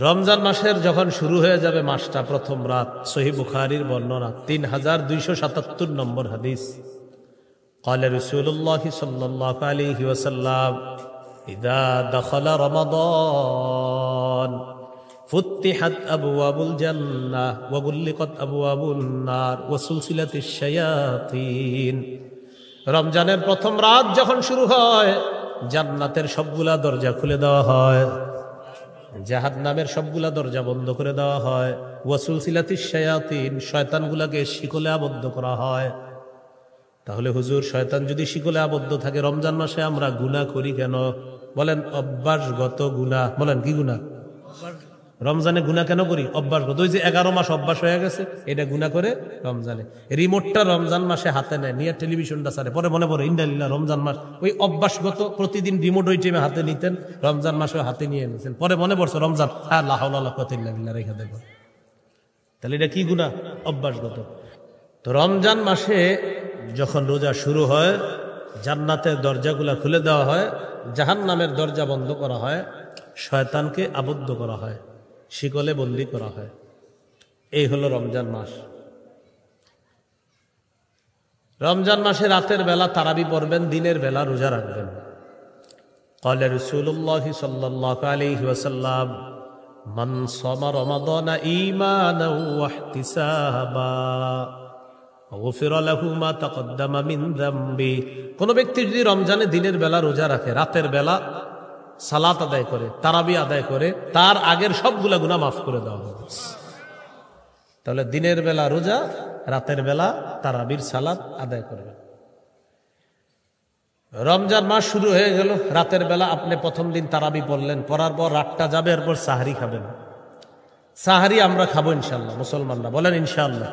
রমজান মাসের যখন শুরু হয়ে যাবে মাসটা, প্রথম রাত, সহিহ বুখারীর বর্ণনা 3277 নম্বর হাদিস। قال رسول الله صلى الله عليه وسلم إذا دخل رمضان فتحت أبواب الجنة وغلقت أبواب النار وسلسلت الشياطين। রমজানের প্রথম রাত যখন শুরু হয়, জান্নাতের সবগুলা দরজা খুলে দেওয়া হয়, জাহান্নামের সবগুলা দরজা বন্ধ করে দেওয়া হয়, ওয়াসুলসিলাতিশ শায়াতিন, শয়তানগুলাকে শিকলে আবদ্ধ করা হয়। তাহলে হুজুর, শয়তান যদি শিকলে আবদ্ধ থাকে, রমজান মাসে আমরা গুনাহ করি কেন? বলেন অভ্যাসগত গুনাহ। বলেন কি গুনাহ? রমজানে গুনাহ কেন করি? অভ্যাসগত। ওই যে 11 মাস অভ্যাস হয়ে গেছে, এটা গুনাহ করে রমজানে। রিমোটটা রমজান মাসে হাতে নেয়, নিয়ে টেলিভিশনটা ছাড়ে, পরে মনে পড়ে ইন্দালিল্লাহ রমজান মাস। ওই অভ্যাসগত প্রতিদিন রিমোট ওই টাইমে হাতে নিতেন, রমজান মাসেও হাতে নিয়ে নিতেন, পরে মনে পড়ছে রমজান, হ্যাঁ লা হাওলা ওয়ালা কুওয়াতা ইল্লা বিল্লাহ রেখে দেব। তাহলে এটা কি গুনাহ? অভ্যাসগত। তো রমজান মাসে যখন রোজা শুরু হয়, জান্নাতের দরজাগুলা খুলে দেওয়া হয়, জাহান্নামের দরজা বন্ধ করা হয়, শয়তানকে আবদ্ধ করা হয়, শিকলে বন্দী করা হয়। এই হলো রমজান মাস। রমজান মাসে রাতের বেলা তারাবি পড়বেন, দিনের বেলা রোজা রাখবেন। قال رسول الله صلى الله عليه وسلم من صام رمضان إيمانا واحتسابا غفر له ما تقدم من ذنبه। কোন ব্যক্তি যদি রমজানে দিনের বেলা রোজা রাখে, রাতের বেলা সালাত আদায় করে, তারাবি আদায় করে, তার আগের সবগুলা গুনাহ মাফ করে দেওয়া হবে। তাহলে দিনের বেলা রোজা, রাতের বেলা তারাবির সালাত আদায় করবে। রমজান মাস শুরু হয়ে গেল, রাতের বেলা আপনি প্রথম দিন তারাবি পড়লেন, পড়ার পর রাতটা যাবে, এরপর সাহারি খাবেন। সাহারি আমরা খাবো ইনশাল্লাহ, মুসলমানরা বলেন ইনশাল্লাহ।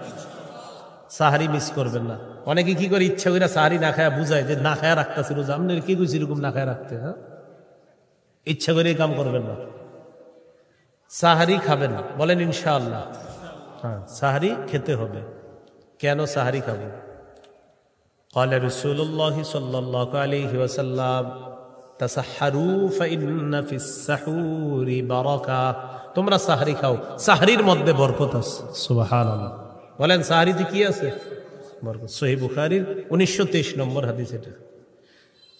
সাহারি মিস করবেন না। অনেকে কি করে ইচ্ছা করে সাহারি না খায়া বুঝায় যে না খায়া রাখতেছি রোজা। আপনার কি কইছি এরকম না খায়া রাখতে? হ্যাঁ, ইচ্ছা করে কাম করবেন না, সাহারি খাবেন, বলেন ইনশাআল্লাহ। হ্যাঁ, সাহারি খেতে হবে। কেন সাহারি খাবেন? قال رسول الله صلى الله عليه وسلم تسحروا فإن في السحور بركة। তোমরা সাহারি খাও, সাহারির মধ্যে বরকত আছে। সুবহানাল্লাহ, বলেন সাহারিতে কি আছে? বরকত। সহিহ বুখারীর 1923 নম্বর হাদিস। এটা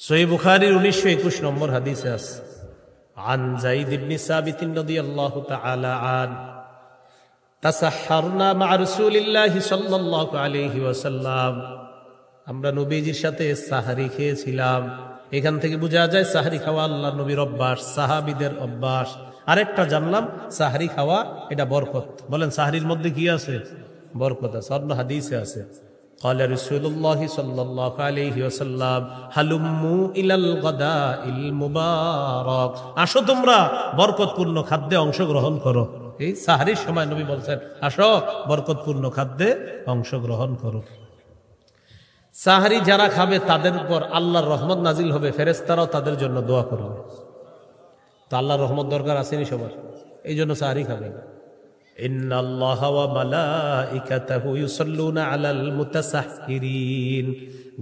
সহিহ বুখারীর 1921 নম্বর হাদিসে আছে। عن زيد بن ثابت رضي الله تعالى عنه تسحرنا مع رسول الله صلى الله عليه وسلم। আমরা নবীজির সাথে সাহারি খেয়েছিলাম। এখান থেকে বোঝা যায় সাহারি খাওয়া আল্লাহর নবীর অভ্যাস, সাহাবীদের অভ্যাস। আরেকটা জানলাম, সাহারি খাওয়া এটা বরকত। বলেন সাহারির মধ্যে কি আছে? বরকত আছে। অন্য হাদিসে আছে قال رسول الله صلى الله عليه وسلم হালুম্মু ইলাল গাদাইল মুবারাক। আসো তোমরা বরকতপূর্ণ খাদ্যে অংশগ্রহণ করো। এই সাহারির সময় নবী বলছেন, আসো বরকতপূর্ণ খাদ্যে অংশগ্রহণ করো। সাহারি যারা খাবে তাদের উপর আল্লাহর রহমত নাজিল হবে, ফেরেশতারাও তাদের জন্য দোয়া করবে। তো আল্লাহর রহমত দরকার আসেনি সবার, এই জন্য সাহারি খাবে। ইন্নাল্লাহা ওয়া মালাইকাতাহু ইউসাল্লুনা আলাল মুতাসাহহিরিন।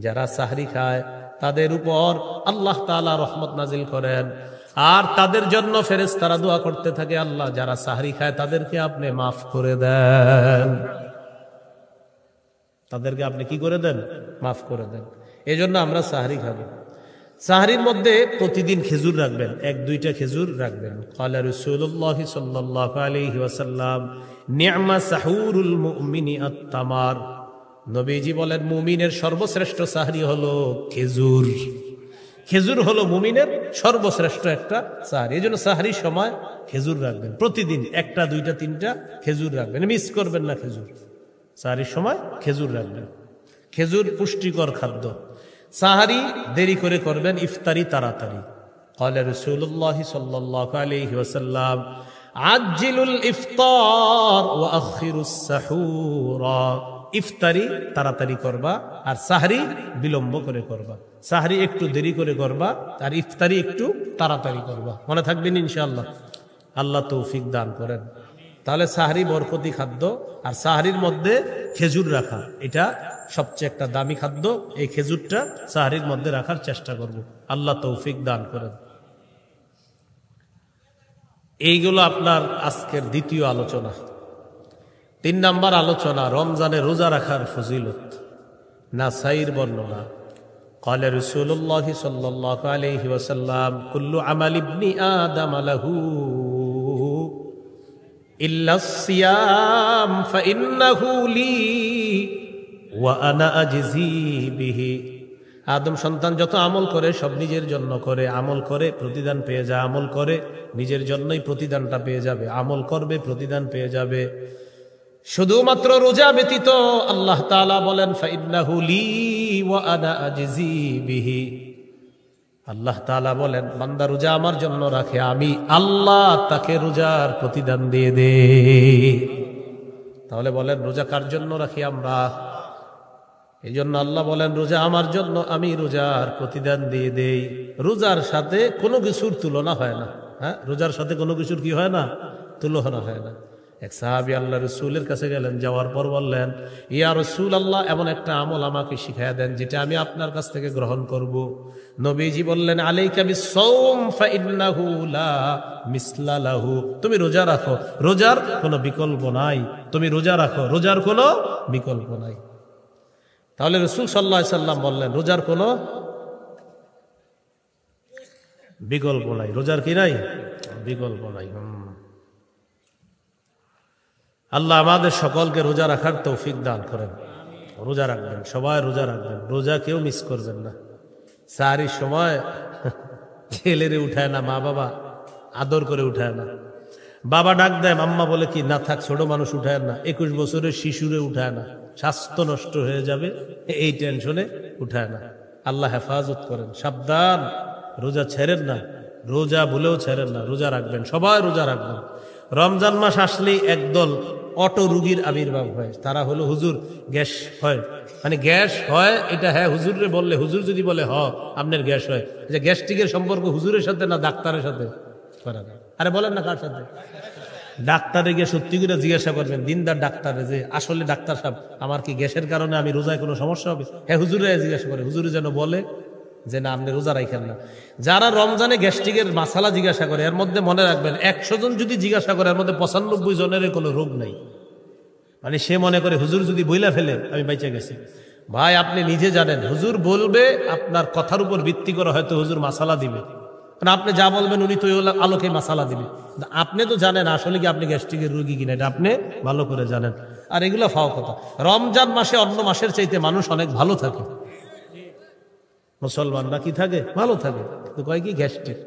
যারা সাহরি খায় তাদের উপর আল্লাহ তাআলা রহমত নাজিল করেন, আর তাদের জন্য ফেরেশতারা দোয়া করতে থাকে, আল্লাহ যারা সাহরি খায় তাদেরকে আপনি মাফ করে দেন, তাদেরকে আপনি কি করে দেন? মাফ করে দেন। এজন্য আমরা সাহরি খাবো। সাহরির মধ্যে প্রতিদিন খেজুর রাখবেন, 1-2টা খেজুর রাখবেন। ক্বালা রাসূলুল্লাহ সাল্লাল্লাহু আলাইহি ওয়াসাল্লাম নি'মা সাহুরুল মুমিনি আত-তামার। নবীজি বলেন মুমিনের সর্বশ্রেষ্ঠ সাহরি হলো খেজুর। খেজুর হলো মুমিনের সর্বশ্রেষ্ঠ একটা সাহরি। এজন্য সাহরির সময় খেজুর রাখবেন, প্রতিদিন 1টা 2টা 3টা খেজুর রাখবেন, মিস করবেন না খেজুর। সাহরির সময় খেজুর রাখবেন। খেজুর পুষ্টিকর খাদ্য। সাহারি দেরি করে করবেন, ইফতারি তাড়াতাড়ি। قال رسول الله صلى الله عليه وسلم عجلوا الافطار واخروا السحور। ইফতারি তাড়াতাড়ি করবা, আর সাহরি বিলম্ব করে করবা। সাহরি একটু দেরি করে করবা, আর ইফতারি একটু তাড়াতাড়ি করবা। মনে থাকবেন ইনশাআল্লাহ। আল্লাহ তৌফিক দান করেন। তাহলে সাহরি বরকতি খাদ্য, আর সাহরির মধ্যে খেজুর রাখা এটা সবচেয়ে একটা দামি খাদ্য। এই খেজুরটা সাহরির মধ্যে রাখার চেষ্টা করব, আল্লাহ তৌফিক দান করেন। এইগুলো আপনার আজকের দ্বিতীয় আলোচনা। 3 নাম্বার আলোচনা, রমজানে রোজা রাখার ফজিলত। নাসাইর বর্ণনা, قال رسول الله صلى الله عليه وسلم كل عمل ابن آدم له إلا الصيام فإنه لي وأنا أجزي به। আদম সন্তান যত আমল করে সব নিজের জন্য করে, আমল করে প্রতিদান পেয়ে যায়, আমল করে নিজের জন্যই প্রতিদানটা পেয়ে যাবে, আমল করবে প্রতিদান পেয়ে যাবে। শুধুমাত্র রোজা ব্যতীত আল্লাহ তাআলা বলেন ফাইন্নাহু লি ওয়া আনা আজজি বিহি। আল্লাহ তাআলা বলেন বান্দা রোজা আমার জন্য রাখে, আমি আল্লাহ তাকে রোজার প্রতিদান দিয়ে দেই। তাহলে বলেন রোজা কার জন্য রাখি আমরা? এই জন্য আল্লাহ বলেন রোজা আমার জন্য, আমি রোজার প্রতিদান দিয়ে দেই। রোজার সাথে কোনো কিছুর তুলনা হয় না। হ্যাঁ, রোজার সাথে কোনো কিছুর কি হয় না? তুলনা হয় না। এক সাহাবী আল্লাহ রসুলের কাছে গেলেন, যাওয়ার পর বললেন ইয়া রাসূল আল্লাহ, এমন একটা আমল আমাকে শিখাইয়া দেন যেটা আমি আপনার কাছ থেকে গ্রহণ করব। নবীজি বললেন আলাইকা বিস-সাওম ফাইন্নাহু লা মিসলা লাহু। তুমি রোজা রাখো, রোজার কোনো বিকল্প নাই। তুমি রোজা রাখো, রোজার কোনো বিকল্প নাই। তাহলে রাসূল সাল্লাল্লাহু আলাইহি সাল্লাম বললেন রোজার কোনো বিকল্প নাই। রোজার কি নাই? বিকল্প নাই। আল্লাহ আমাদের সকলকে রোজা রাখার তৌফিক দান করেন। রোজা রাখবেন, সবাই রোজা রাখবেন, রোজা কেউ মিস করবেন না। সাহারির সময় ছেলেরে উঠায় না, মা বাবা আদর করে উঠায় না। বাবা ডাক দেয়, মাম্মা বলে কি না থাক, ছোট মানুষ উঠায় না। 21 বছরের শিশুরে উঠায় না, স্বাস্থ্য নষ্ট হয়ে যাবে এই টেনশনে উঠায় না। আল্লাহ হেফাজত করেন, সাবধান, রোজা ছেড়েন না, রোজা ভুলেও ছেড়েন না, রোজা রাখবেন, সবাই রোজা রাখবেন। রমজান মাস আসলেই একদল অটো রুগীর আবির্ভাব হয়। তারা হলো হুজুর গ্যাস হয়, মানে গ্যাস হয় এটা হ্যাঁ হুজুরে বললে, হুজুর যদি বলে আপনার গ্যাস হয়, যে গ্যাস্ট্রিকের সম্পর্ক হুজুরের সাথে না ডাক্তারের সাথে করা যায়? আরে বলেন না কার সাথে? ডাক্তারে গিয়ে সত্যি করে জিজ্ঞাসা করবেন, দিনদার ডাক্তারে, যে আসলে ডাক্তার সাহেব আমার কি গ্যাসের কারণে আমি রোজায় কোনো সমস্যা হবে? হ্যাঁ হুজুরে জিজ্ঞাসা করে, হুজুরে যেন বলে যে না আপনি রোজা রাখেন না। যারা রমজানে গ্যাস্ট্রিকের মাসালা জিজ্ঞাসা করে, এর মধ্যে মনে রাখবেন 100 জন যদি জিজ্ঞাসা করে এর মধ্যে 95 জনের কোনো রোগ নাই। মানে সে মনে করে হুজুর যদি বইলা ফেলে আমি বাইচা গেছি। ভাই আপনি নিজে জানেন, হুজুর বলবে আপনার কথার উপর ভিত্তি করে হয়তো হুজুর মাসালা দিবে, কারণ আপনি যা বলবেন উনি তো আলোকে মাসালা দিবে। আপনি তো জানেন আসলে কি আপনি গ্যাস্ট্রিকের রোগী কিনা, এটা আপনি ভালো করে জানেন। আর এগুলো ফাও কথা। রমজান মাসে অন্য মাসের চাইতে মানুষ অনেক ভালো থাকে, মুসলমানরা কি থাকে? ভালো থাকে। তো কয় কি গ্যাস্ট্রিক।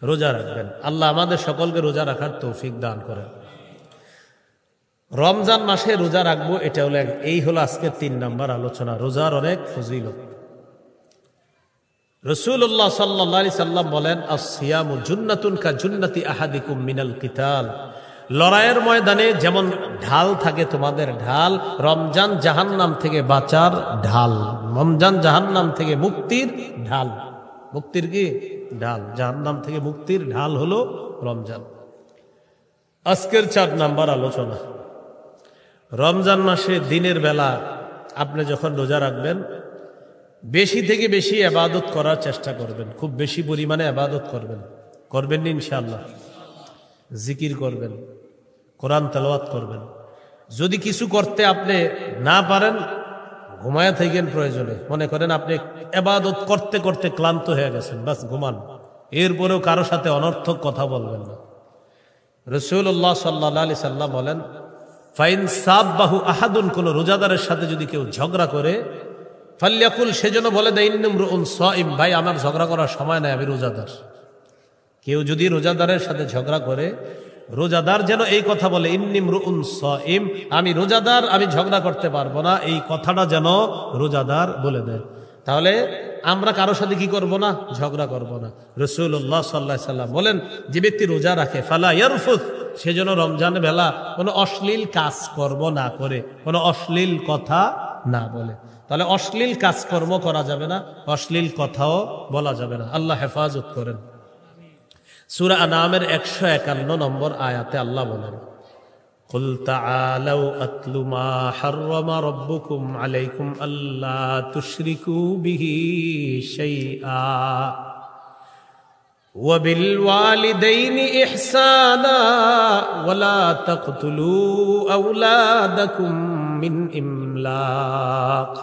রোজা রাখবেন, আল্লাহ আমাদের সকলকে রোজা রাখার তৌফিক দান করেন। রমজান মাসে রোজা রাখবো, এটা হলো এই হলো আজকে 3 নাম্বার আলোচনা, রোজার অনেক ফজিলত। রাসূলুল্লাহ সাল্লাল্লাহু আলাইহি সাল্লাম বলেন আস-সিয়ামু জুন্নাতুন কা জুন্নাতি আহাদিকুম মিনাল কিতাল। লড়াইয়ের ময়দানে যেমন ঢাল থাকে তোমাদের ঢাল, রমজান জাহান্নাম থেকে বাঁচার ঢাল, রমজান জাহান্নাম থেকে মুক্তির ঢাল। মুক্তির কি ঢাল? জাহান্নাম থেকে মুক্তির ঢাল হলো রমজান। আজকের 4 নাম্বার আলোচনা, রমজান মাসে দিনের বেলা আপনি যখন রোজা রাখবেন বেশি থেকে বেশি ইবাদত করার চেষ্টা করবেন, খুব বেশি পরিমাণে ইবাদত করবেন। করবেন না ইনশাআল্লাহ? জিকির করবেন, কোরআন তেলাওয়াত করবেন। যদি কিছু করতে আপনি না পারেন ঘুমায়া থাকেন, প্রয়োজনে মনে করেন আপনি ইবাদত করতে করতে ক্লান্ত হয়ে গেছেন, বাস ঘুমান। এরপরেও কারো সাথে অনর্থক কথা বলবেন না। রাসূলুল্লাহ সাল্লাল্লাহু আলাইহি সাল্লাম বলেন ফাইন সাব্বাহু আহাদুন, কোন রোজাদারের সাথে যদি কেউ ঝগড়া করে, ফাল্যাকুল, সেজন্য বলে দেয় ইন্নুমরুন সাইম, ভাই আমার ঝগড়া করার সময় নাই, আমি রোজাদার। কেউ যদি রোজাদারের সাথে ঝগড়া করে, রোজাদার যেন এই কথা বলে ইন্নিমরুন সাইম, আমি রোজাদার, আমি ঝগড়া করতে পারবো না, এই কথাটা যেন রোজাদার বলে দেয়। তাহলে আমরা কারো সাথে কি করব না? ঝগড়া করব না। রাসূলুল্লাহ সাল্লাল্লাহু আলাইহি সাল্লাম বলেন যে ব্যক্তি রোজা রাখে ফালা ইয়ারফুত, সেজন্য রমজান বেলা কোনো অশ্লীল কাজ কর্ম না করে, কোনো অশ্লীল কথা না বলে। তাহলে অশ্লীল কাজকর্ম করা যাবে না, অশ্লীল কথাও বলা যাবে না। আল্লাহ হেফাজত করেন। সূরা আনামের 151 নম্বর আয়াতে আল্লাহ বলেন কুল তাআলাউ আতলু মা হাররামা রাব্বুকুম আলাইকুম আল্লা তুশরিকু বিহি শাইআ وبالوالدين إحسانا ولا تقتلوا أولادكم من إملاق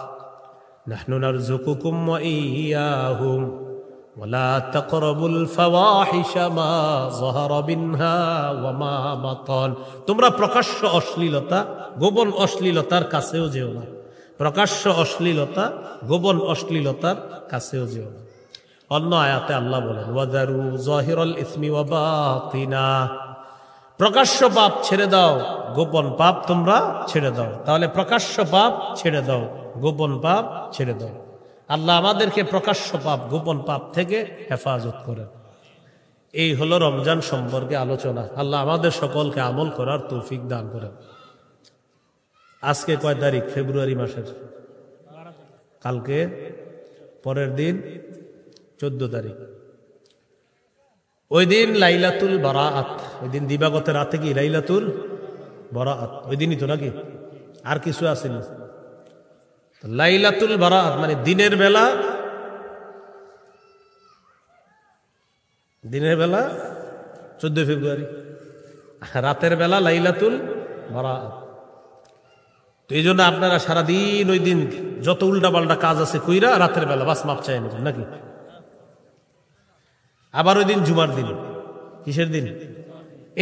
نحن نرزقكم وإياهم ولا تقربوا الفواحش ما ظهر منها وما بطن তোমরা প্রকাশ্য অশ্লীলতা গোপন অশ্লীলতার কাছেও যেও না প্রকাশ্য অশ্লীলতা গোপন অশ্লীলতার কাছেও যেও না অন্য আয়াতে আল্লাহ বলেন ওয়াদারু যাহিরাল ইসমি ওয়া বাতিনা প্রকাশ্য পাপ ছেড়ে দাও গোপন পাপ তোমরা ছেড়ে দাও তাহলে প্রকাশ্য পাপ ছেড়ে দাও গোপন পাপ ছেড়ে দাও আল্লাহ আমাদেরকে প্রকাশ্য পাপ গোপন পাপ থেকে হেফাজত করেন এই হলো রমজান সম্পর্কে আলোচনা আল্লাহ আমাদের সকলকে আমল করার তৌফিক দান করেন আজকে কয় তারিখ ফেব্রুয়ারি মাসের কালকে পরের দিন 14 তারিখ ওই দিন লাইলাতুল বারাআত ওই দিন দিবাগত রাতে কি লাইলাতুল বারাআত ওই দিনই তো নাকি আর কিছু আছে না লাইলাতুল বারাআত মানে দিনের বেলা 14 ফেব্রুয়ারি রাতের বেলা লাইলাতুল বারাআত তো এই জন্য আপনারা সারাদিন ওই দিন যত উল্টাপাল্টা কাজ আছে কইরা রাতের বেলা বাস মাপ চাই নেবেন নাকি আবার ওই দিন জুমার দিন কিসের দিন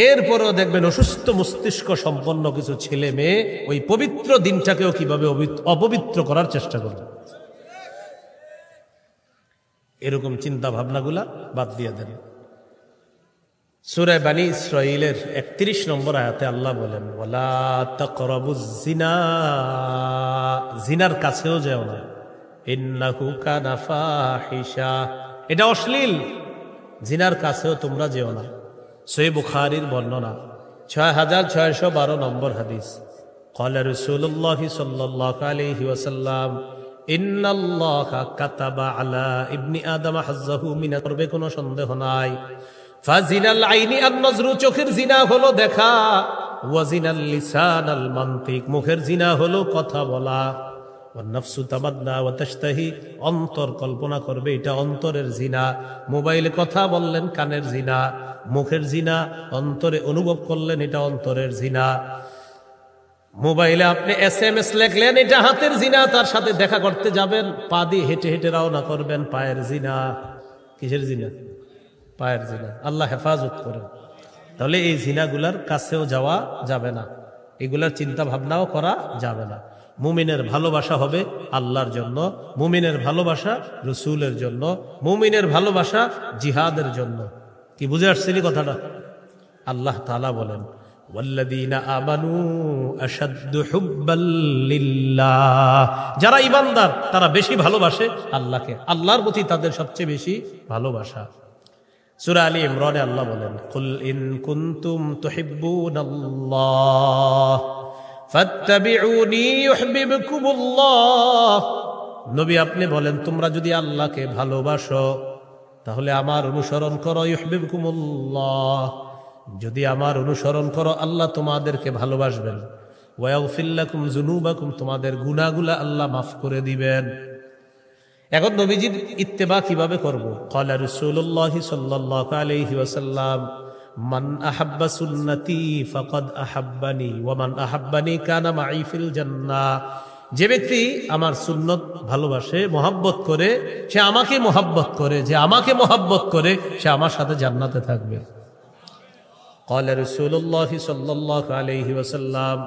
এরপরও দেখবেন অসুস্থ মস্তিষ্ক সম্পন্ন কিছু ছেলে মেয়ে ওই পবিত্র দিনটাকেও কিভাবে অপবিত্র করার চেষ্টা করবে এরকম চিন্তা ভাবনাগুলা বাদ দিয়ে দেন সূরা বানী ইসরাঈলের 31 নম্বর আয়াতে আল্লাহ বলেন ওয়ালা তাকরাবুজ জিনা জিনার কাছেও যেও না ইন্নাহু কানা ফাহিশা এটা অশ্লীল জিনার কাছেও তোমরা যেও না সহিহ বুখারীর বর্ণনা 6612 নম্বর হাদিস قال رسول الله صلى الله عليه وسلم ان الله كتب على ابن ادم حظه من করবে কোনো সন্দেহ নাই ফাজিনাল আইনি আন নজরু চোখের জিনা হলো দেখা ওয়াজিনাল লিসান আল মানতিক মুখের জিনা হলো কথা বলা ওয়ান্নাফসু তামান্না ওয়া তাশতাহি অন্তর কল্পনা করবে এটা অন্তরের জিনা মোবাইলে কথা বললেন কানের জিনা মুখের জিনা অন্তরে অনুভব করলেন এটা অন্তরের জিনা মোবাইলে আপনি এসএমএস লিখলেন এটা হাতের জিনা তার সাথে দেখা করতে যাবেন পা দিয়ে হেঁটে হেঁটে রওনা করবেন পায়ের জিনা কিসের জিনা পায়ের জিনা আল্লাহ হেফাজত করেন তাহলে এই জিনাগুলার কাছেও যাওয়া যাবে না এগুলার চিন্তা ভাবনাও করা যাবে না মুমিনের ভালোবাসা হবে আল্লাহর জন্য মুমিনের ভালোবাসা রাসূলের জন্য মুমিনের ভালোবাসা জিহাদের জন্য কি বুঝে আসছেন কথাটা আল্লাহ তাআলা বলেন ওয়াল্লাযীনা আমানু আশাদ্দু হুব্বাল লিল্লাহ যারা ঈমানদার তারা বেশি ভালোবাসে আল্লাহকে আল্লাহর প্রতি তাদের সবচেয়ে বেশি ভালোবাসা সূরা আলী ইমরানে আল্লাহ বলেন কুল ইন কুনতুম তুহিব্বুনাল্লাহ ফাত্তাবিউনি ইউহিব্বুকুমুল্লাহ নবী আপনি বলেন তোমরা যদি আল্লাহকে ভালোবাসো তাহলে আমার অনুসরণ করো ইউহিব্বুকুমুল্লাহ যদি আমার অনুসরণ করো আল্লাহ তোমাদেরকে ভালোবাসবেন ওয়া ইয়াগফির লাকুম যুনুবাকুম তোমাদের গুনাহগুলো আল্লাহ মাফ করে দিবেন এখন নবীজির ইত্তেবা কিভাবে করব ক্বালা রাসূলুল্লাহ সাল্লাল্লাহু আলাইহি ওয়াসাল্লাম মান আহাব্বা সুন্নতি ফাকাদ আহাব্বানি ওয়া মান আহাব্বানি কানা মাই ফিল জান্নাহ যে ব্যক্তি আমার সুন্নত ভালোবাসে মহব্বত করে সে আমাকে মহব্বত করে যে আমাকে মহব্বত করে সে আমার সাথে জান্নাতে থাকবে قال رسول الله صلى الله عليه وسلم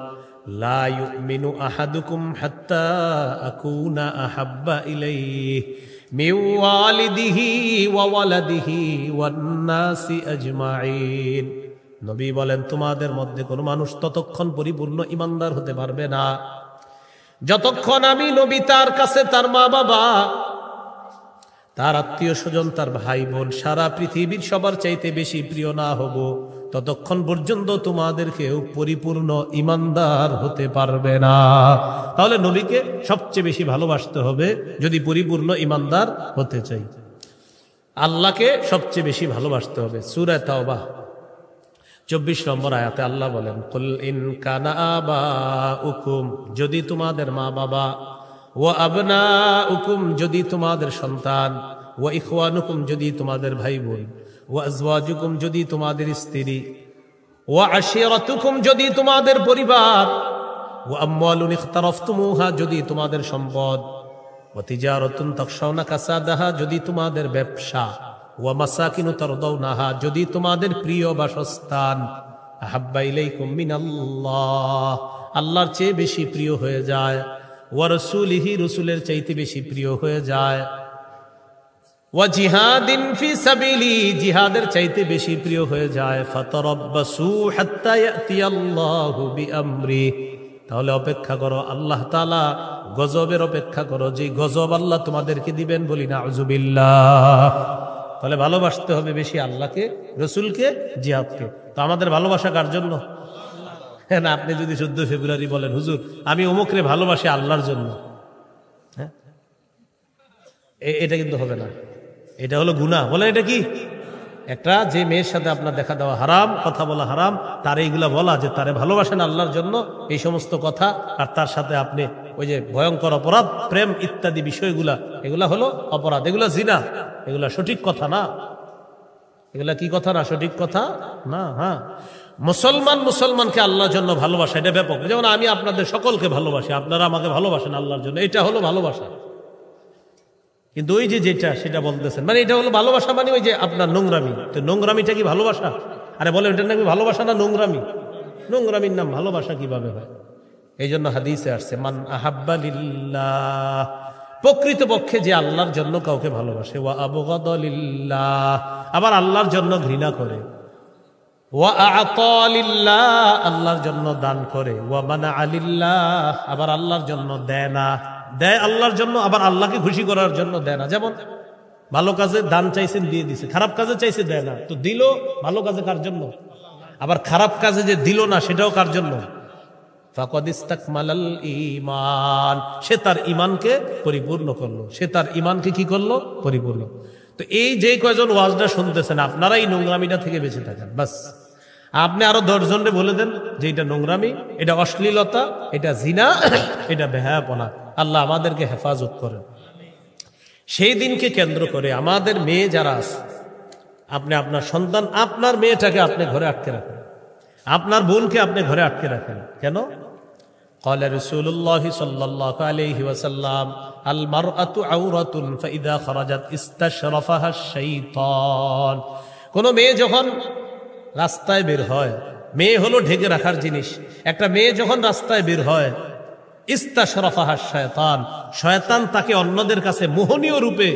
لا يؤمن أحدكم حتى أكون أحب إليه من والده وولده والناس أجمعين নবী বলেন তোমাদের মধ্যে কোনো মানুষ ততক্ষণ পরিপূর্ণ ঈমানদার হতে পারবে না যতক্ষণ আমি নবী তার কাছে তার মা বাবা তার আত্মীয় স্বজন তার ভাই বোন সারা পৃথিবীর সবার চাইতে বেশি প্রিয় না হব ততক্ষণ পর্যন্ত তোমাদেরকেও পরিপূর্ণ ঈমানদার হতে পারবে না তাহলে নবীকে সবচেয়ে বেশি ভালোবাসতে হবে যদি পরিপূর্ণ ঈমানদার হতে চাই আল্লাহকে সবচেয়ে বেশি ভালোবাসতে হবে সূরা তাওবা 24 নম্বর আয়াতে আল্লাহ বলেন কুল ইন কানা আবাউকুম যদি তোমাদের মা বাবা ওয়া আবনাউকুম যদি তোমাদের সন্তান ওয়া ইখওয়ানুকুম যদি তোমাদের ভাই বোন ওয়া আজওয়াজুকুম যদি তোমাদের স্ত্রী, ওয়া আশিরাতুকুম যদি তোমাদের পরিবার, ওয়া আমওয়ালুন ইখতারাফতুমুহা যদি তোমাদের সম্পদ, ওয়া তিজারাতুন তাখশাউনা কাসাদাহা যদি তোমাদের ব্যবসা, ওয়া মাসাকিনু তারদাউনাহা যদি তোমাদের প্রিয় বাসস্থান, আহাব্বা ইলাইকুম মিনাল্লাহ আল্লাহর চেয়ে বেশি প্রিয় হয়ে যায়, ওয়া রাসূলিহি রাসূলের চাইতে বেশি প্রিয় হয়ে যায়, ওয়া জিহাদিন ফি সাবিলি জিহাদের চাইতে বেশি প্রিয় হয়ে যায়, ফাতারাব্বাসু হাত্তা ইয়াতিয়াল্লাহু বিআমরি তাহলে অপেক্ষা করো, আল্লাহ তাআলা গজবের অপেক্ষা করো, যে গজব আল্লাহ তোমাদেরকে দিবেন, বলি নাউযুবিল্লাহ। তাহলে ভালোবাসতে হবে বেশি আল্লাহকে, রাসূলকে, জিহাদকে। তো আমাদের ভালোবাসা কার জন্য? হ্যাঁ না, আপনি যদি 14 ফেব্রুয়ারি বলেন হুজুর আমি অমুকরে ভালোবাসি আল্লাহর জন্য, হ্যাঁ এটা কিন্তু হবে না, এটা হলো গুনাহ। বলেন এটা কি? একটা যে মেয়ের সাথে আপনার দেখা দেওয়া হারাম, কথা বলা হারাম, তার এইগুলা বলা যে তারে ভালোবাসেন আল্লাহর জন্য, এই সমস্ত কথা, আর তার সাথে আপনি ওই যে ভয়ঙ্কর অপরাধ, প্রেম ইত্যাদি বিষয়গুলা, এগুলা হলো অপরাধ, এগুলা জিনা, এগুলা সঠিক কথা না, এগুলা কি কথা না, সঠিক কথা না। হ্যাঁ, মুসলমানকে আল্লাহর জন্য ভালোবাসা এটা ব্যাপক। যেমন আমি আপনাদের সকলকে ভালোবাসি, আপনারা আমাকে ভালোবাসেন আল্লাহর জন্য, এটা হলো ভালোবাসা। কিন্তু ওই যে যেটা সেটা বলতেছেন, মানে এটা হলো ভালোবাসা, মানে ওই যে আপনার নোংরামি। তো নোংরামিটা কি ভালোবাসা? আরে বলে ওটার নাকি ভালোবাসা না নোংরামি? নোংরামির নাম ভালোবাসা কিভাবে হয়? এই জন্য হাদিসে আসছে মান আহাব্বা লিল্লাহ, প্রকৃতপক্ষে যে আল্লাহর জন্য কাউকে ভালোবাসে, ওয়া আবগাদা লিল্লাহ আবার আল্লাহর জন্য ঘৃণা করে, ওয়া আ'তা লিল্লাহ আল্লাহর জন্য দান করে, ওয়া মানা'a লিল্লাহ আবার আল্লাহর জন্য দেয় না, দেয় আল্লাহর জন্য আবার আল্লাহকে খুশি করার জন্য দেয় না। যেমন ভালো কাজে দান চাইছেন দিয়ে দিছে, খারাপ কাজে চাইছে দেয় না, তো দিল ভালো কাজে কার জন্য? আবার খারাপ কাজে যে দিল না সেটাও কার জন্য? ফাকাদ ইসতাকমালাল ঈমান, সে তার ঈমানকে পরিপূর্ণ করলো, সে তার ঈমানকে কি করলো? পরিপূর্ণ। তো এই যে কয়জন ওয়াজটা শুনতেছেন আপনারা এই নোংরামিটা থেকে বেঁচে থাকেন, বাস। আপনি আরো 10 জনকে বলে দেন যে এটা নোংরামি, এটা অশ্লীলতা, এটা জিনা, এটা বেহায়াপনা। আল্লাহ আমাদেরকে হেফাজত করেন। সেই দিনকে কেন্দ্র করে আমাদের মেয়ে যারা আছে, আপনি আপনার সন্তান, আপনার মেয়েটাকে আপনি ঘরে আটকে রাখেন, আপনার বোনকে আপনি ঘরে আটকে রাখেন। কেন? قال رسول الله صلى الله عليه وسلم المرأة عورة فإذا خرجت استشرفها الشيطان। কোন মেয়ে যখন রাস্তায় বের হয়, মেয়ে হলো ঢেকে রাখার জিনিস, একটা মেয়ে যখন রাস্তায় বের হয়, ইস্তাশরাফাহা শায়তান, শয়তান তাকে অন্যদের কাছে মোহনীয় রূপে,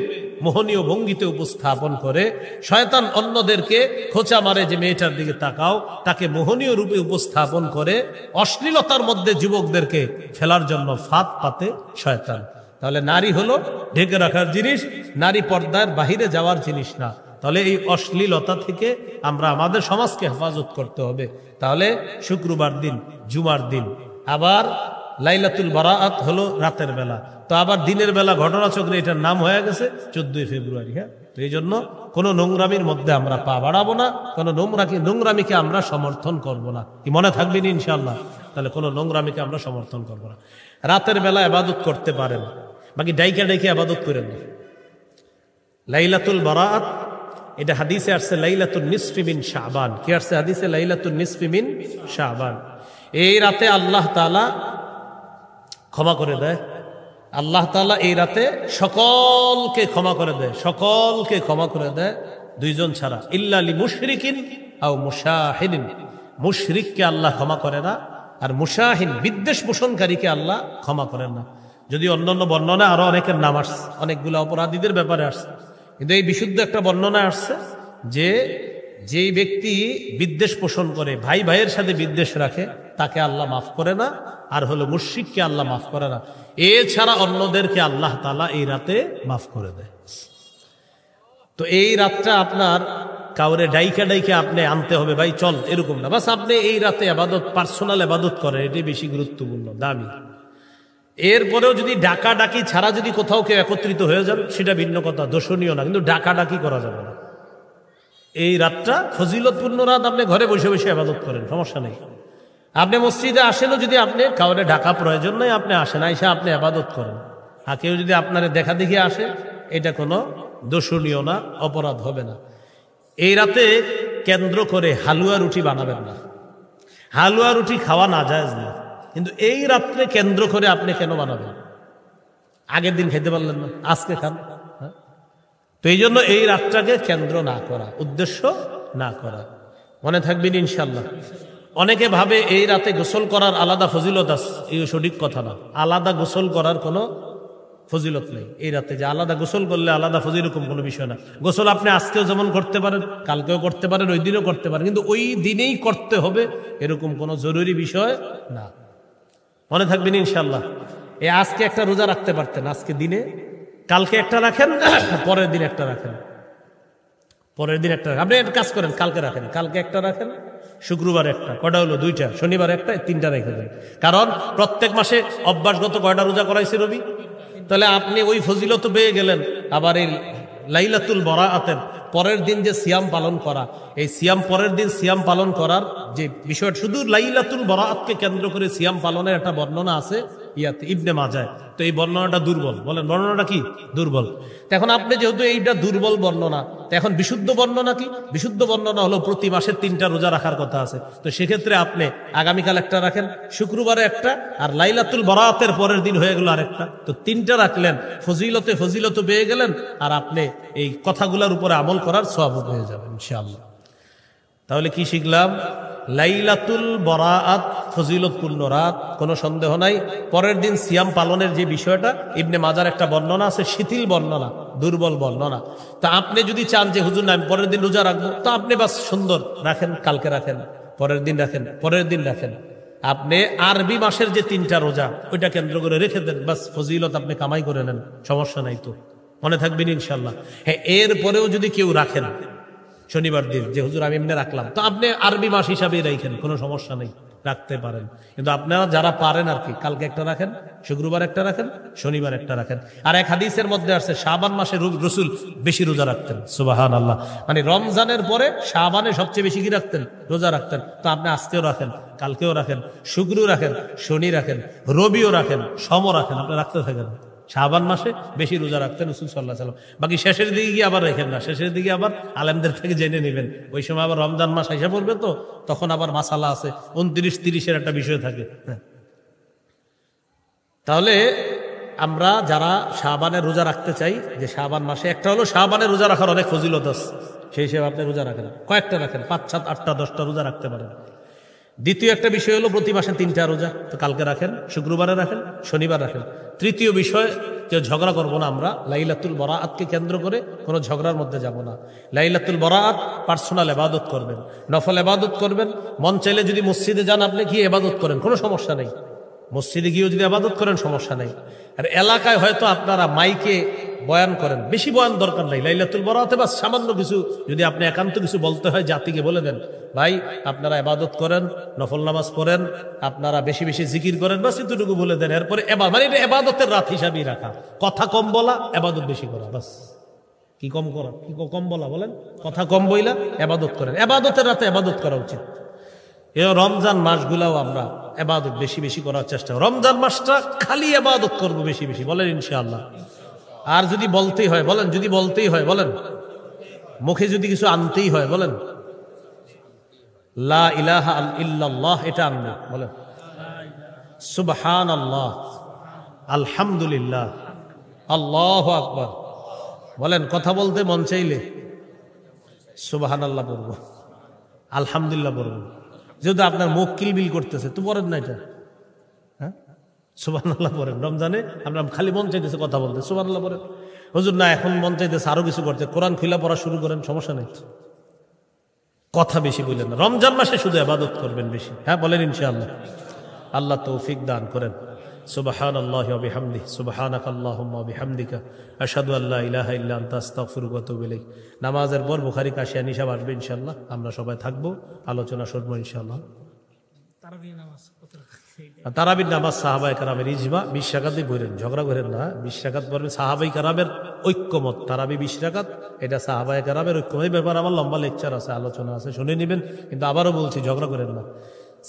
মোহনীয় ভঙ্গিতে উপস্থাপন করে। শয়তান অন্যদেরকে খোঁচা মারে যে মেয়েটার দিকে তাকাও, তাকে মোহনীয় রূপে উপস্থাপন করে অশ্লীলতার মধ্যে যুবকদেরকে ফেলার জন্য ফাঁদ পাতে শয়তান। তাহলে নারী হলো ঢেকে রাখার জিনিস, নারী পর্দার বাহিরে যাওয়ার জিনিস না। তাহলে এই অশ্লীলতা থেকে আমরা আমাদের সমাজকে হেফাজত করতে হবে। তাহলে শুক্রবার দিন, জুমার দিন, আবার লাইলাতুল বারাআত হলো রাতের বেলা, তো আবার দিনের বেলা ঘটনাচক্রে এটার নাম হয়ে গেছে 14 ফেব্রুয়ারি। হ্যাঁ, তো এই জন্য কোনো নোংরামির মধ্যে আমরা পা বাড়াবো না, কোনো নোংরামিকে আমরা সমর্থন করব না। কি মনে থাকবেন ইনশাআল্লাহ? তাহলে কোনো নোংরামিকে আমরা সমর্থন করব না। রাতের বেলা ইবাদত করতে পারেন, বাকি ডাইকা ডাইকে ইবাদত করেন না। লাইলাতুল বারাআত এটা হাদিসে আসছে লাইলাতুন নিসফি মিন শাবান। কি আসছে হাদিসে? লাইলাতুন নিসফি মিন শাবান। এই রাতে আল্লাহ তাআলা ক্ষমা করে দেয়, আল্লাহ তাআলা এই রাতে সকলকে ক্ষমা করে দেয়, সকলকে ক্ষমা করে দেয়, 2 জন ছাড়া, ইল্লা লি মুশরিকিন আও মুশাহিদিন। মুশরিককে আল্লাহ ক্ষমা করে না, আর মুশাহিন বিদ্বেষ পোষণকারীকে আল্লাহ ক্ষমা করেন না। যদি অন্যান্য বর্ণনা আরো অনেকের নাম আসছে, অনেকগুলো অপরাধীদের ব্যাপারে আসছে, কিন্তু এই বিশুদ্ধ একটা বর্ণনা আসছে যে যেই ব্যক্তি বিদ্বেষ পোষণ করে, ভাই ভাইয়ের সাথে বিদ্বেষ রাখে, তাকে আল্লাহ মাফ করে না, আর হলো মুশরিককে আল্লাহ মাফ করে না। এছাড়া অন্যদেরকে আল্লাহ তাআলা এই রাতে মাফ করে দেয়। তো এই রাতটা আপনার কাউরে ডাইকা ডাইকা আপনি আনতে হবে, ভাই চল, এরকম না। বাস আপনি এই রাতে ইবাদত, পার্সোনাল ইবাদত করেন, এটাই বেশি গুরুত্বপূর্ণ, দামি। এরপরেও যদি ডাকা ডাকি ছাড়া যদি কোথাও কেউ একত্রিত হয়ে যান, সেটা ভিন্ন কথা, দোষণীয় না, কিন্তু ডাকা ডাকি করা যাবে না। এই রাতটা ফজিলতপূর্ণ রাত, আপনি ঘরে বসে বসে ইবাদত করেন, সমস্যা নেই। আপনি মসজিদে আসেনও যদি আপনি কাউরে ডাকা প্রয়োজন নেই, আপনি আসেন, আইসা আপনি ইবাদত করেন। আর কেউ যদি আপনার দেখা দেখি আসে, এটা কোনো দোষণীয় না, অপরাধ হবে না। এই রাতে কেন্দ্র করে হালুয়া রুটি বানাবেন না। হালুয়া রুটি খাওয়া না যায় না, কিন্তু এই রাত্রে কেন্দ্র করে আপনি কেন বানাবেন? আগের দিন খেতে পারলেন না, আজকে খান। তো এই জন্য এই রাতটাকে কেন্দ্র না করা, উদ্দেশ্য না করা। মনে থাকবেন ইনশাল্লাহ। অনেকে ভাবে এই রাতে গোসল করার আলাদা ফজিলত আছে, এই সঠিক কথা না। আলাদা গোসল করার কোনো ফজিলত নেই এই রাতে, যে আলাদা গোসল করলে আলাদা ফজিল, এরকম কোনো বিষয় না। গোসল আপনি আজকেও যেমন করতে পারেন, কালকেও করতে পারেন, ওই দিনও করতে পারেন, কিন্তু ওই দিনেই করতে হবে এরকম কোনো জরুরি বিষয় না। মনে থাকবেন ইনশাল্লাহ। এই আজকে একটা রোজা রাখতে পারতেন, আজকে দিনে, কালকে একটা রাখেন, পরের দিন একটা রাখেন, পরের দিন একটা রাখেন। আপনি একটা কাজ করেন, কালকে রাখেন, কালকে একটা রাখেন, শুক্রবার একটা, কয়টা হলো? 2টা। শনিবার একটা, 3টা রেখে দেন। কারণ প্রত্যেক মাসে অভ্যাসগত কয়টা রোজা করাইছে রবি? তাহলে আপনি ওই ফজিলত পেয়ে গেলেন। আবার এই লাইলাতুল বরাআতের পরের দিন যে সিয়াম পালন করা, এই সিয়াম পরের দিন সিয়াম পালন করার যে বিষয়, শুধু লাইলাতুল বরাআতকে কেন্দ্র করে সিয়াম পালনের একটা বর্ণনা আছে ইয়াতে ইবনে মাজায়। তো এই বর্ণনাটা দুর্বল। বলেন বর্ণনাটা কি? দুর্বল। তো এখন আপনি যেহেতু এইটা দুর্বল বর্ণনা, তো এখন বিশুদ্ধ বর্ণনা কি? বিশুদ্ধ বর্ণনা হলো প্রতি মাসে 3টা রোজা রাখার কথা আছে। তো সেক্ষেত্রে আপনি আগামীকাল একটা রাখেন, শুক্রবারে একটা, আর লাইলাতুল বরাআতের পরের দিন হয়ে গেল আরেকটা। তো 3টা রাখলেন, ফজিলত পেয়ে গেলেন, আর আপনি এই কথাগুলোর উপরে আমল করার সওয়াব পেয়ে যাবেন ইনশাআল্লাহ। তাহলে কি শিখলাম? লাইলাতুল বরাআত ফজিলতপূর্ণ রাত, কোনো সন্দেহ নাই। পরের দিন সিয়াম পালনের যে বিষয়টা, ইবনে মাজার একটা বর্ণনা আছে, শিথিল বর্ণনা, দুর্বল বর্ণনা। তা আপনি যদি চান যে হুজুর না আমি পরের দিন রোজা রাখবো, তো আপনি বাস সুন্দর রাখেন, কালকে রাখেন, পরের দিন রাখেন, পরের দিন রাখেন। আপনি আরবি মাসের যে 3টা রোজা, ওইটা কেন্দ্র করে রেখে দেন, বাস ফজিলত আপনি কামাই করে নেন, সমস্যা নাই। তো মনে থাকবেন ইনশাল্লাহ। হ্যাঁ, এরপরেও যদি কেউ রাখেন শনিবার দিন, যে হুজুর আমি এমনি রাখলাম, তো আপনি আরবি মাস হিসাবেই রাখেন, কোনো সমস্যা নেই, রাখতে পারেন। কিন্তু আপনারা যারা পারেন আর কি, কালকে একটা রাখেন, শুক্রবার একটা রাখেন, শনিবার একটা রাখেন। আর এক হাদিসের মধ্যে আছে শাবান মাসে রসুল বেশি রোজা রাখতেন। সুবহানাল্লাহ। মানে রমজানের পরে শাবানে সবচেয়ে বেশি কি রাখতেন? রোজা রাখতেন। তো আপনি আজকেও রাখেন, কালকেও রাখেন, শুক্রও রাখেন, শনি রাখেন, রবিও রাখেন, সমও রাখেন, আপনি রাখতে থাকেন। শাবান মাসে বেশি রোজা রাখতেন রাসূল সাল্লাল্লাহু আলাইহি ওয়াসাল্লাম। বাকি শেষের দিকে গিয়ে আবার রেখেন না, শেষের দিকে আবার আলেমদের থেকে জেনে নেবেন। ওই সময় আবার রমজান মাস আইসা পড়বে, তো তখন আবার মাসালা আছে, 29-30-এর একটা বিষয় থাকে। তাহলে আমরা যারা শাবানের রোজা রাখতে চাই, যে শাবান মাসে একটা হলো শাবানের রোজা রাখার অনেক ফজিলত আছে, সেই হিসেবে আপনি রোজা রাখেন, কয়েকটা রাখেন, 5, 7, 8টা 10টা রোজা রাখতে পারেন। দ্বিতীয় একটা বিষয় হলো প্রতি মাসে 3টা রোজা, তো কালকে রাখেন, শুক্রবারে রাখেন, শনিবার রাখেন। তৃতীয় বিষয়, কেউ ঝগড়া করবো না আমরা, লাইলাতুল বরাআতকে কেন্দ্র করে কোনো ঝগড়ার মধ্যে যাব না। লাইলাতুল বরাআত পার্সোনাল ইবাদত করবেন, নফল ইবাদত করবেন। মন চাইলে যদি মসজিদে যান, আপনি গিয়ে ইবাদত করেন, কোনো সমস্যা নেই। মসজিদে গিয়েও যদি ইবাদত করেন, সমস্যা নেই। আর এলাকায় হয়তো আপনারা মাইকে বয়ান করেন, বেশি বয়ান দরকার নাই। লাইলাতুল বরাআতে বাস সামান্য কিছু, যদি আপনি একান্ত কিছু বলতে হয় জাতিকে বলে দেন, ভাই আপনারা ইবাদত করেন, নফল নামাজ পড়েন, আপনারা বেশি বেশি জিকির করেন, বাস এতটুকু বলে দেন। এরপরে মানে এটা ইবাদতের রাত হিসাবেই রাখা, কথা কম বলা, ইবাদত বেশি করা, বাস। কি কম করা, কি কম বলা বলেন? কথা কম বইলা ইবাদত করেন, ইবাদতের রাতে ইবাদত করা উচিত। এই রমজান মাসগুলাও আমরা ইবাদত বেশি বেশি করার চেষ্টা করি। রমজান মাসটা খালি ইবাদত করব বেশি বেশি, বলেন ইনশাআল্লাহ। আর যদি বলতেই হয় বলেন, যদি বলতেই হয় বলেন, মুখে যদি কিছু আনতেই হয় বলেন, লা ইলাহা ইল্লাল্লাহ, এটা আনবেন, বলেন সুবহানাল্লাহ, আলহামদুলিল্লাহ, আল্লাহু আকবার। বলেন কথা বলতে মন চাইলে সুবহানাল্লাহ পড়ব, আলহামদুলিল্লাহ পড়ব। যেহেতু আপনার মুখ কিলবিল করতেছে, তো পড়েন না এটা, হ্যাঁ সুবহানাল্লাহ পড়েন। রমজানে আমরা খালি মন চাইতেছে কথা বলতে, সুবহানাল্লাহ পড়েন। হুজুর না এখন মন চাইতেছে আরো কিছু করতে, কোরআন খুলে পড়া শুরু করেন, সমস্যা নেই। কথা বেশি বললেন না, রমজান মাসে শুধু ইবাদত করবেন বেশি, হ্যাঁ বলেন ইনশাআল্লাহ। আল্লাহ তৌফিক দান করেন। সুবহানাল্লাহি ওয়া বিহামদিহি, সুবহানাকাল্লাহুম্মা ওয়া বিহামদিকা, আশহাদু আল্লা ইলাহা ইল্লা আনতা, আস্তাগফিরুকা ওয়া আতুবু ইলাইক। নামাজের পর বুখারী কাশিয়া নিশাব আসবে ইনশাআল্লাহ, আমরা সবাই থাকবো, আলোচনা শুনবো ইনশাআল্লাহ। তারাবির নামাজ সাহাবায়ে কেরামের ইজমা, 20 রাকাতই পড়েন, ঝগড়া করেন না। 20 রাকাত পড়বেন, সাহাবায়ে কেরামের ঐক্যমত, তারাবি 20 রাকাত, এটা সাহাবায়ে কেরামের ঐক্যমত। এই ব্যাপারে আমার লম্বা লেকচার আছে, আলোচনা আছে, শুনে নেবেন। কিন্তু আবারও বলছি, ঝগড়া করেন না।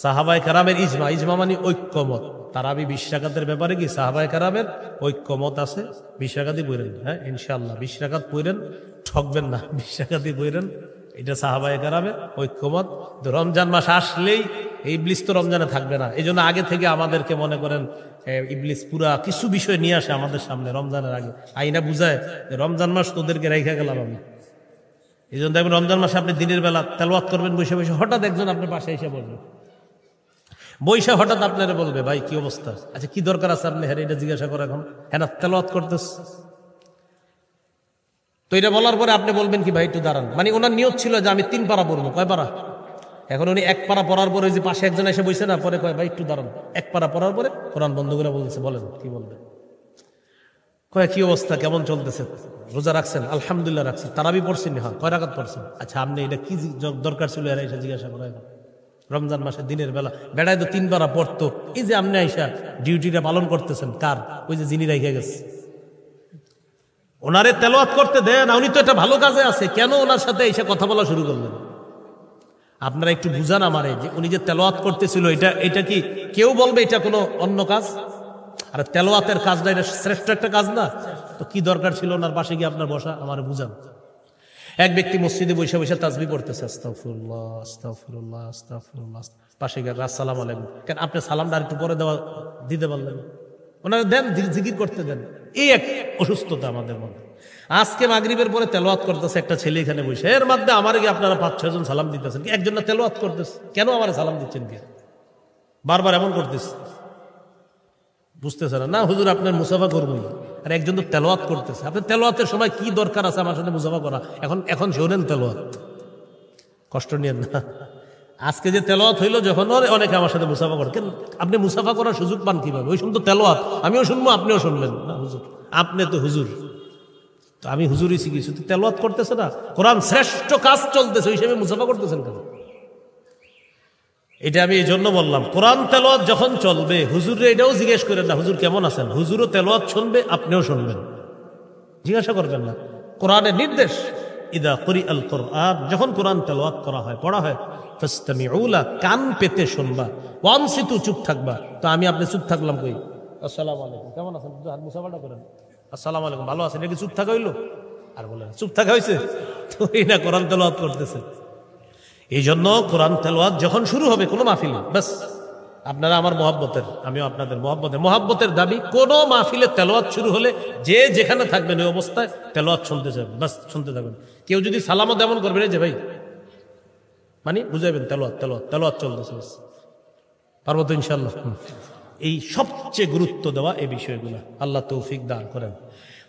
সাহাবায়ে কেরামের ইজমা, ইজমা মানে ঐক্যমত। তারাবি 20 রাকাতের ব্যাপারে কি সাহাবায়ে কেরামের ঐক্যমত আছে, 20 রাকাতই পড়েন, হ্যাঁ ইনশাআল্লাহ। 20 রাকাত পড়েন, ঠকবেন না, 20 রাকাতই পড়েন, এটা সাহাবায়ে কেরামের ঐক্যমত। রমজান মাস আসলেই ইবলিস তো রমজানে থাকবে না, এই জন্য আগে থেকে আমাদেরকে মনে করেন ইবলিস পুরা কিছু বিষয় নিয়ে আসে আমাদের সামনে রমজানের আগে, আইনা বুঝায় যে রমজান মাস তোদেরকে রেখে গেলাম আমি। এই জন্য দেখবেন রমজান মাসে আপনি দিনের বেলা তেলাওয়াত করবেন বসে বসে, হঠাৎ একজন আপনার পাশে এসে বলবে, বৈশা হঠাৎ আপনারা বলবে ভাই কি অবস্থা, আচ্ছা কি দরকার আছে আপনি হ্যাঁ এটা জিজ্ঞাসা করে এখন, হ্যাঁ না তেলাওয়াত করতেছ। তো এটা বলার পরে আপনি বলবেন কি ভাই একটু দাঁড়ান, মানে ওনার নিয়ত ছিল যে আমি 3 পারা পড়বো, কয় পারা? এখন উনি 1 পারা পড়ার পরে ওই যে পাশে একজন এসে বসে না, পরে কয় ভাই একটু দাঁড়ান, 1 পারা পড়ার পরে কোরআন বন্ধ করে বলতেছে বলেন কি বলবেন। কয় কি অবস্থা, কেমন চলতেছে, রোজা রাখছেন? আলহামদুলিল্লাহ রাখছেন। তারাবি পড়ছেন? হ্যাঁ। কয় রাকাত পড়ছেন? আচ্ছা আপনি এটা কি দরকার ছিল এরা এসে জিজ্ঞাসা করে? রমজান মাসে দিনের বেলা বেড়ায় তো 3 পারা পড়তো, এই যে আপনি আইসা ডিউটিটা পালন করতেছেন কার? ওই যে যিনি রেখে গেছে ওনারে তেলাওয়াত করতে দেন, উনি তো এটা ভালো কাজে আছে, কেন ওনার সাথে এসে কথা বলা শুরু করলেন? আপনারা একটু বুঝান আমারে যে উনি যে তেলাওয়াত করতেছিল এটা কি কেউ বলবে এটা কোনো অন্য কাজ? আর তেলাওয়াতের কাজটা এটা শ্রেষ্ঠ একটা কাজ না? তো কি দরকার ছিল ওনার পাশে গিয়ে আপনার বসা? আমারে বুঝান। এক ব্যক্তি মসজিদে বসে বসে তাসবিহ পড়তেছে, আস্তাগফিরুল্লাহ আস্তাগফিরুল্লাহ আস্তাগফিরুল্লাহ, পাশে গিয়ে আসসালামু আলাইকুম। কেন আপনি সালামটা একটু পরে দিতে পারলেন? ওনারা দেন, জিকির করতে দেন। এই এক অসুস্থতা আমাদের মধ্যে। আজকে মাগরিবের পরে তেলাওয়াত করতেছে একটা ছেলে এখানে বসে, এর মধ্যে আমার গিয়ে আপনারা 5-6 জন সালাম দিতেছেন, একজন না তেলাওয়াত করতেছে, কেন আমার সালাম দিচ্ছেন? কি বারবার এমন করতেছে? বুঝতেছে না হুজুর আপনার মুসাফা করবই, আর একজন তো তেলাওয়াত করতেছে। আপনার তেলাওয়াতের সময় কি দরকার আছে আমার সাথে মুসাফা করা? এখন শোনেন তেলাওয়াত, কষ্ট নিয়েন না। আজকে যে তেলাওয়াত হইলো যখন অনেকে আমার সাথে মুসাফা করে, কেন আপনি মুসাফা করার সুযোগ পান কিভাবে? ওই সময় তো তেলাওয়াত, আমিও শুনবো আপনিও শুনবেন না। হুজুর আপনি তো হুজুর, তো আমি হুজুরই শিখেছি, তো তেলাওয়াত করতেছে না, কোরআন শ্রেষ্ঠ কাজ চলতেছে, ওই হিসেবে মুসাফা করতেছেন কেন? এটা আমি এই জন্য বললাম, কোরআন তেলাওয়াত যখন চলবে হুজুরে এটাও জিজ্ঞেস করেন না হুজুর কেমন আছেন, হুজুরও তেলাওয়াত শুনবে আপনিও শুনবেন, জিজ্ঞাসা করবেন না। কোরআনের নির্দেশ ইদা কুরিআল কোরআন, যখন কোরআন তেলাওয়াত করা হয় পড়া হয়, ফাসতামিউ লা, কান পেতে শুনবা, ওয়ানসিতু, চুপ থাকবা। তো আমি আপনি চুপ থাকলাম কই? আসসালামু আলাইকুম, কেমন আছেন? মুসাফাটা করেন, আসসালামু আলাইকুম, ভালো আছেন, এটা কি চুপ থাকা হইলো? আর বলেন চুপ থাকা হয়েছে? তো এই না কোরআন তেলাওয়াত করতেছে। এই জন্য কোরআন তেলাওয়াত যখন শুরু হবে কোনো মাহফিলে, বাস আপনারা আমার মহব্বতের, আমিও আপনাদের মহব্বতের দাবি, কোনো মাহফিলে তেলাওয়াত শুরু হলে যে যেখানে থাকবেন ওই অবস্থায় তেলাওয়াত শুনতে যাবেন, বাস শুনতে থাকবেন। কেউ যদি সালামও তেমন করবেন যে ভাই মানে বুঝাইবেন তেলাওয়াত তেলাওয়াত তেলাওয়াত চলতেছে, বাস। পারবো তো ইনশাআল্লাহ। এই সবচেয়ে গুরুত্ব দেওয়া এই বিষয়গুলো, আল্লাহ তৌফিক দান করেন।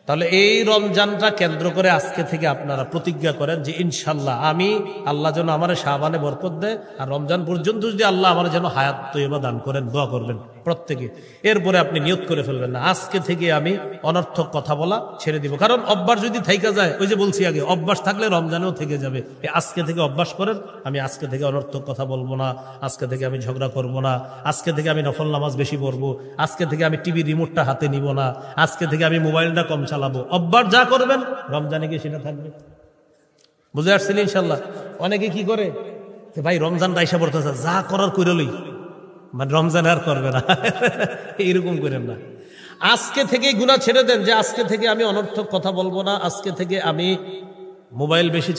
তাহলে এই রমজানটা কেন্দ্র করে আজকে থেকে আপনারা প্রতিজ্ঞা করেন যে ইনশাল্লাহ আমি, আল্লাহ যেন আমার শাবানে বরকত দেয়, আর রমজান পর্যন্ত যদি আল্লাহ আমার যেন হায়াত তৈয়বা দান করেন, দোয়া করবেন প্রত্যেকে। এরপরে আপনি নিয়ত করে ফেলবেন না আজকে থেকে আমি অনর্থক কথা বলা ছেড়ে দিব, কারণ অভ্যাস যদি থাইকা যায়, ওই যে বলছি আগে, অভ্যাস থাকলে রমজানেও থেকে যাবে। আজকে থেকে অভ্যাস করেন, আমি আজকে থেকে অনর্থক কথা বলবো না, আজকে থেকে আমি ঝগড়া করব না, আজকে থেকে আমি নফল নামাজ বেশি পড়বো, আজকে থেকে আমি টিভি রিমোটটা হাতে নিব না, আজকে থেকে আমি মোবাইলটা কম চালাবো। অভ্যাস যা করবেন রমজানে গিয়ে সেটা থাকবে। বুঝে আসছেন ইনশাল্লাহ? অনেকে কি করে যে ভাই রমজান রাইসা পড়তেছে, যা করার কইরলই, মানে রমজান আর করবে না, এইরকম করেন না। আজকে থেকে গুনাহ ছেড়ে দেন, যে আজকে থেকে আমি অনর্থক কথা বলবো না, আজকে থেকে আমি মোবাইল বেশি